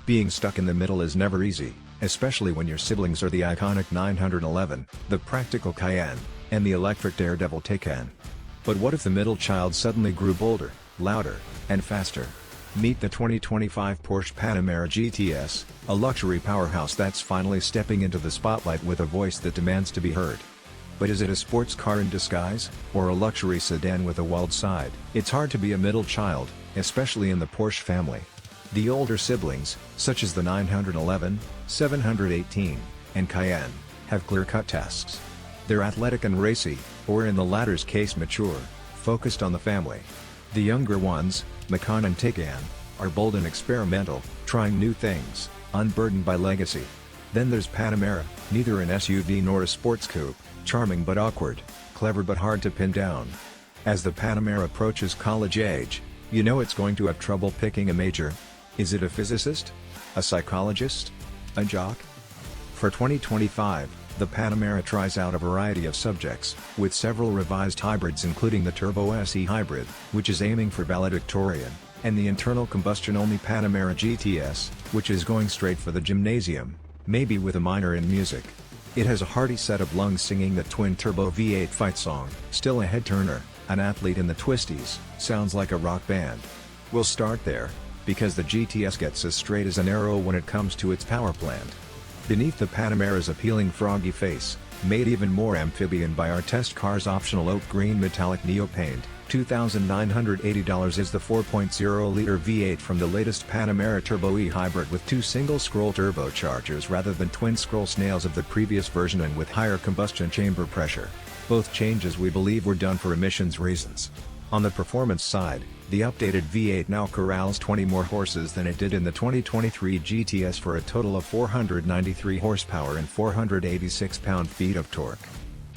Being stuck in the middle is never easy, especially when your siblings are the iconic 911, the practical Cayenne, and the electric daredevil Taycan. But what if the middle child suddenly grew bolder, louder, and faster? Meet the 2025 Porsche Panamera GTS, a luxury powerhouse that's finally stepping into the spotlight with a voice that demands to be heard. But is it a sports car in disguise, or a luxury sedan with a walled side? It's hard to be a middle child, especially in the Porsche family. The older siblings, such as the 911, 718, and Cayenne, have clear-cut tasks. They're athletic and racy, or in the latter's case mature, focused on the family. The younger ones, Macan and Taycan, are bold and experimental, trying new things, unburdened by legacy. Then there's Panamera, neither an SUV nor a sports coupe, charming but awkward, clever but hard to pin down. As the Panamera approaches college age, you know it's going to have trouble picking a major. Is it a physicist? A psychologist? A jock? For 2025, the Panamera tries out a variety of subjects, with several revised hybrids including the Turbo SE hybrid, which is aiming for valedictorian, and the internal combustion-only Panamera GTS, which is going straight for the gymnasium, maybe with a minor in music. It has a hearty set of lungs singing the twin-turbo V8 fight song, still a head-turner, an athlete in the twisties, sounds like a rock band. We'll start there, because the GTS gets as straight as an arrow when it comes to its power plant. Beneath the Panamera's appealing froggy face, made even more amphibian by our test car's optional oak green metallic neo paint, $2,980 is the 4.0-liter V8 from the latest Panamera Turbo E hybrid with two single-scroll turbochargers rather than twin-scroll snails of the previous version and with higher combustion chamber pressure. Both changes we believe were done for emissions reasons. On the performance side, the updated V8 now corrals 20 more horses than it did in the 2023 GTS for a total of 493 horsepower and 486 pound-feet of torque.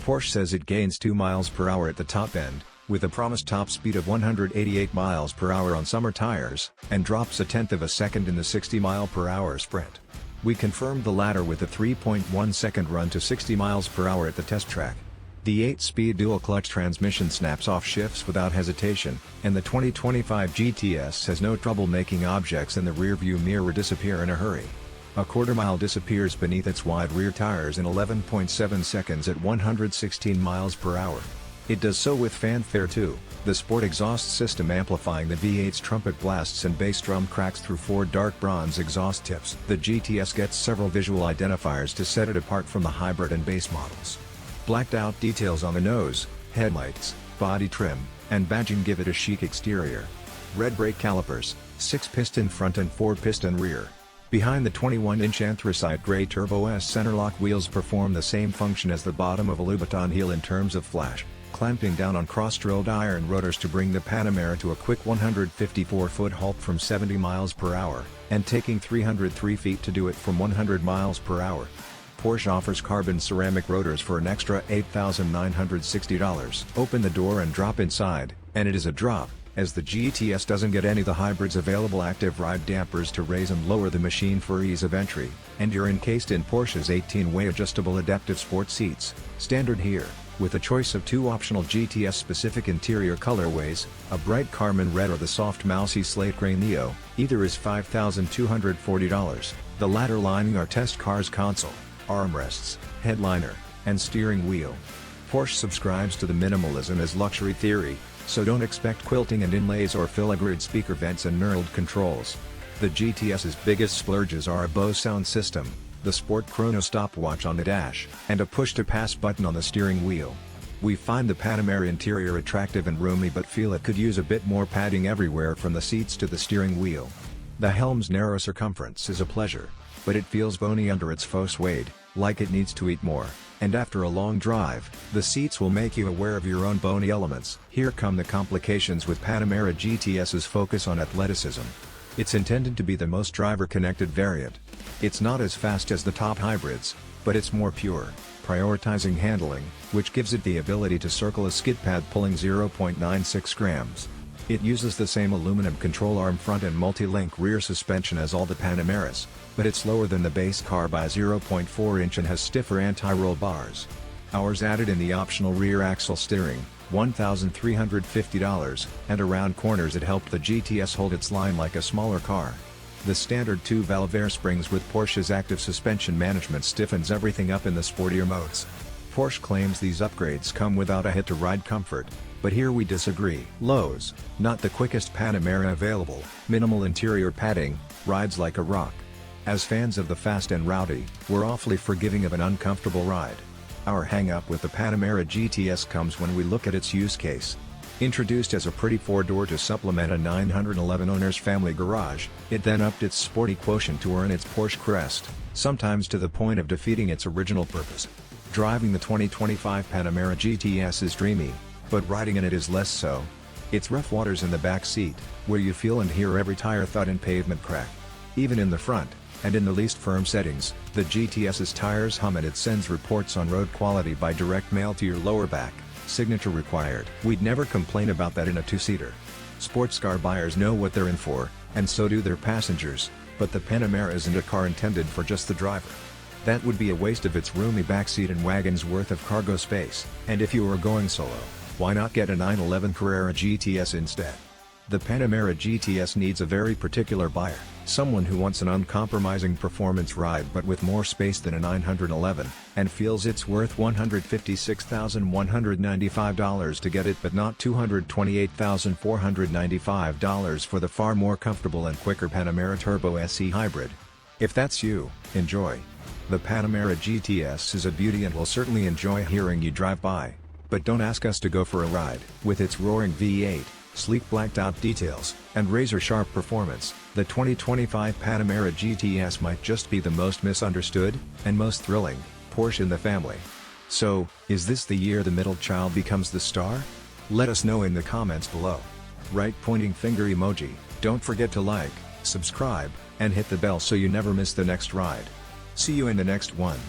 Porsche says it gains 2 miles per hour at the top end, with a promised top speed of 188 miles per hour on summer tires, and drops a tenth of a second in the 60 mile per hour sprint. We confirmed the latter with a 3.1-second run to 60 miles per hour at the test track. The 8-speed dual-clutch transmission snaps off shifts without hesitation, and the 2025 GTS has no trouble making objects in the rearview mirror disappear in a hurry. A quarter-mile disappears beneath its wide rear tires in 11.7 seconds at 116 miles per hour. It does so with fanfare too, the sport exhaust system amplifying the V8's trumpet blasts and bass drum cracks through 4 dark bronze exhaust tips. The GTS gets several visual identifiers to set it apart from the hybrid and base models. Blacked-out details on the nose, headlights, body trim, and badging give it a chic exterior. Red brake calipers, 6-piston front and 4-piston rear. Behind the 21-inch anthracite gray Turbo S centerlock wheels perform the same function as the bottom of a Louboutin heel in terms of flash, clamping down on cross-drilled iron rotors to bring the Panamera to a quick 154-foot halt from 70 miles per hour, and taking 303 feet to do it from 100 miles per hour. Porsche offers carbon ceramic rotors for an extra $8,960. Open the door and drop inside, and it is a drop, as the GTS doesn't get any of the hybrid's available active ride dampers to raise and lower the machine for ease of entry, and you're encased in Porsche's 18-way adjustable adaptive sport seats, standard here, with a choice of 2 optional GTS-specific interior colorways, a bright carmine red or the soft mousy slate gray Neo. Either is $5,240, the latter lining our test car's console, armrests, headliner, and steering wheel. Porsche subscribes to the minimalism as luxury theory, so don't expect quilting and inlays or filigreed speaker vents and knurled controls. The GTS's biggest splurges are a Bose sound system, the Sport Chrono stopwatch on the dash, and a push-to-pass button on the steering wheel. We find the Panamera interior attractive and roomy but feel it could use a bit more padding everywhere from the seats to the steering wheel. The helm's narrow circumference is a pleasure, but it feels bony under its faux suede, like it needs to eat more, and after a long drive, the seats will make you aware of your own bony elements. Here come the complications with Panamera GTS's focus on athleticism. It's intended to be the most driver-connected variant. It's not as fast as the top hybrids, but it's more pure, prioritizing handling, which gives it the ability to circle a skid pad pulling 0.96 grams. It uses the same aluminum control arm front and multi-link rear suspension as all the Panameras, but it's lower than the base car by 0.4 inch and has stiffer anti-roll bars. Ours added in the optional rear axle steering, $1,350, and around corners it helped the GTS hold its line like a smaller car. The standard 2-valve air springs with Porsche's active suspension management stiffens everything up in the sportier modes. Porsche claims these upgrades come without a hit-to-ride comfort, but here we disagree. Lowe's, not the quickest Panamera available, minimal interior padding, rides like a rock. As fans of the fast and rowdy, we're awfully forgiving of an uncomfortable ride. Our hang-up with the Panamera GTS comes when we look at its use case. Introduced as a pretty four-door to supplement a 911 owner's family garage, it then upped its sporty quotient to earn its Porsche crest, sometimes to the point of defeating its original purpose. Driving the 2025 Panamera GTS is dreamy, but riding in it is less so. It's rough waters in the back seat, where you feel and hear every tire thud and pavement crack. Even in the front, and in the least firm settings, the GTS's tires hum and it sends reports on road quality by direct mail to your lower back. Signature required. We'd never complain about that in a two-seater. Sports car buyers know what they're in for, and so do their passengers, but the Panamera isn't a car intended for just the driver. That would be a waste of its roomy backseat and wagon's worth of cargo space, and if you were going solo, why not get a 911 Carrera GTS instead? The Panamera GTS needs a very particular buyer, someone who wants an uncompromising performance ride but with more space than a 911, and feels it's worth $156,195 to get it but not $228,495 for the far more comfortable and quicker Panamera Turbo SE Hybrid. If that's you, enjoy. The Panamera GTS is a beauty and we'll certainly enjoy hearing you drive by, but don't ask us to go for a ride. With its roaring V8, sleek blacked-out details, and razor-sharp performance, the 2025 Panamera GTS might just be the most misunderstood, and most thrilling, Porsche in the family. So, is this the year the middle child becomes the star? Let us know in the comments below. Right pointing finger emoji, don't forget to like, subscribe, and hit the bell so you never miss the next ride. See you in the next one.